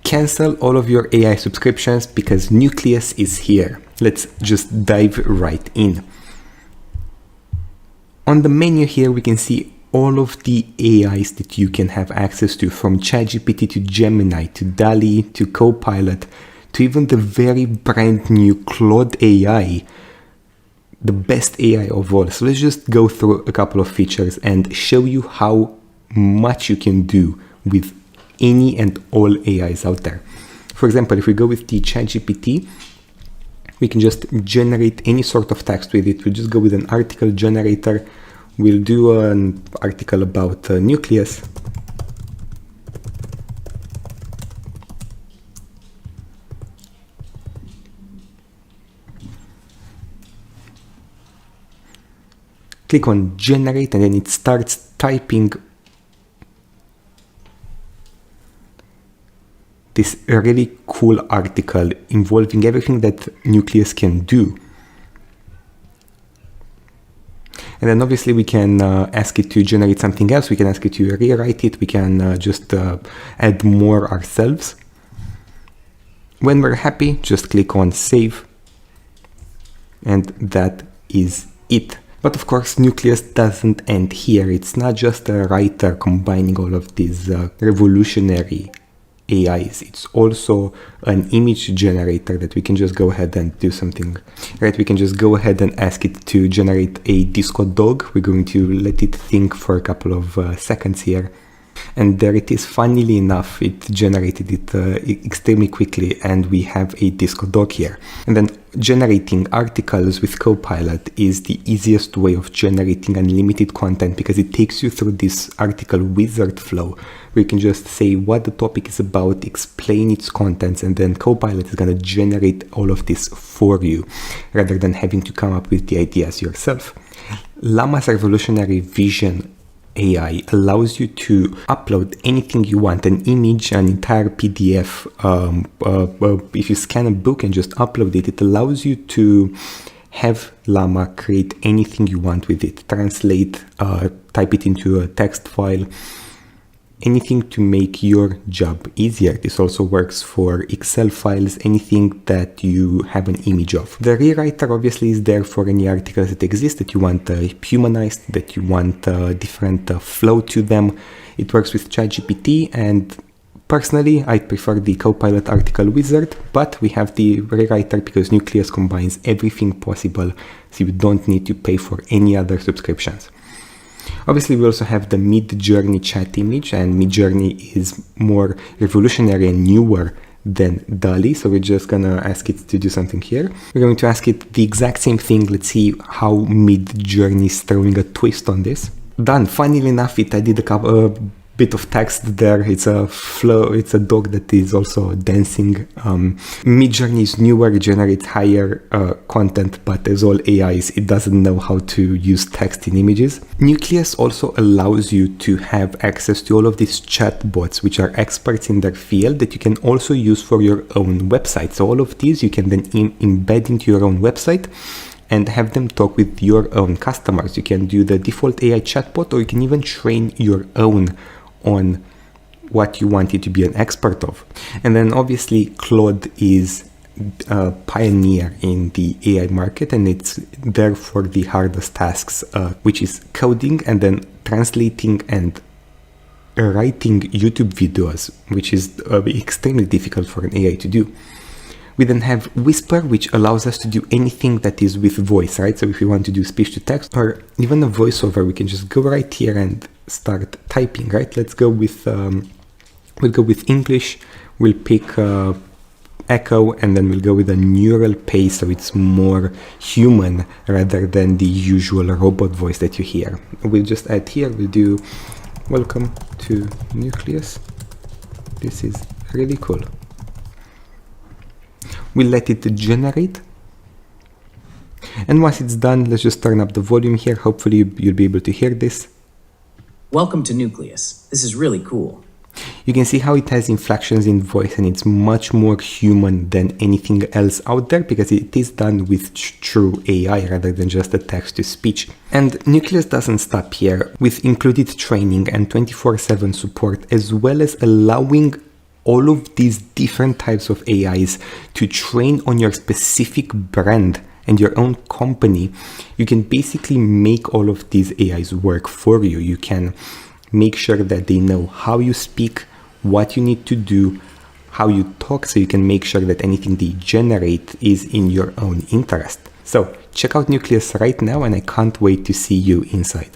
Cancel all of your AI subscriptions because Nucleus is here. Let's just dive right in. On the menu here, we can see all of the AIs that you can have access to, from ChatGPT to Gemini to DALL-E to Copilot to even the very brand new Claude AI, the best AI of all. So let's just go through a couple of features and show you how much you can do with any and all AIs out there. For example, if we go with the ChatGPT, we can just generate any sort of text with it. We just go with an article generator. We'll do an article about Nucleus. Click on generate and then it starts typing this really cool article involving everything that Nucleus can do. And then obviously we can ask it to generate something else. We can ask it to rewrite it. We can just add more ourselves. When we're happy, just click on save. And that is it. But of course, Nucleus doesn't end here. It's not just a writer combining all of these revolutionary AIs. It's also an image generator that we can just go ahead and do something, right? We can just go ahead and ask it to generate a disco dog. We're going to let it think for a couple of seconds here. And there it is. Funnily enough, it generated it extremely quickly, and we have a disco dog here. And then generating articles with Copilot is the easiest way of generating unlimited content because it takes you through this article wizard flow where you can just say what the topic is about, explain its contents, and then Copilot is going to generate all of this for you rather than having to come up with the ideas yourself. Llama's revolutionary vision AI allows you to upload anything you want, an image, an entire PDF. If you scan a book and just upload it, it allows you to have Llama create anything you want with it, translate, type it into a text file, anything to make your job easier. This also works for Excel files, anything that you have an image of. The rewriter obviously is there for any articles that exist that you want humanized, that you want a different flow to them. It works with ChatGPT, and personally I prefer the Copilot article wizard, but we have the rewriter because Nucleus combines everything possible, so you don't need to pay for any other subscriptions. Obviously, we also have the Mid-Journey chat image, and Mid-Journey is more revolutionary and newer than DALL-E, so we're just gonna ask it to do something here. We're going to ask it the exact same thing. Let's see how Mid-Journey is throwing a twist on this. Done. Funnily enough, it added a bit of text there. It's a flow. It's a dog that is also dancing. Mid-Journey is newer, it generates higher content, but as all AIs, it doesn't know how to use text in images. Nucleus also allows you to have access to all of these chatbots, which are experts in their field that you can also use for your own website. So all of these you can then embed into your own website and have them talk with your own customers. You can do the default AI chatbot, or you can even train your own on what you want it to be an expert of. And then obviously Claude is a pioneer in the AI market, and it's there for the hardest tasks, which is coding and then translating and writing YouTube videos, which is extremely difficult for an AI to do. We then have Whisper, which allows us to do anything that is with voice, right? So if we want to do speech to text or even a voiceover, we can just go right here and start typing, right? Let's go with, we'll go with English. We'll pick Echo, and then we'll go with a neural pace, so it's more human rather than the usual robot voice that you hear. We'll just add here, we'll do welcome to Nucleus. This is really cool. We'll let it generate. And once it's done, let's just turn up the volume here. Hopefully you'll be able to hear this. Welcome to Nucleus. This is really cool. You can see how it has inflections in voice, and it's much more human than anything else out there because it is done with true AI rather than just a text-to-speech. And Nucleus doesn't stop here. With included training and 24/7 support, as well as allowing all of these different types of AIs to train on your specific brand and your own company, you can basically make all of these AIs work for you. You can make sure that they know how you speak, what you need to do, how you talk, so you can make sure that anything they generate is in your own interest. So check out Nucleus right now, and I can't wait to see you inside.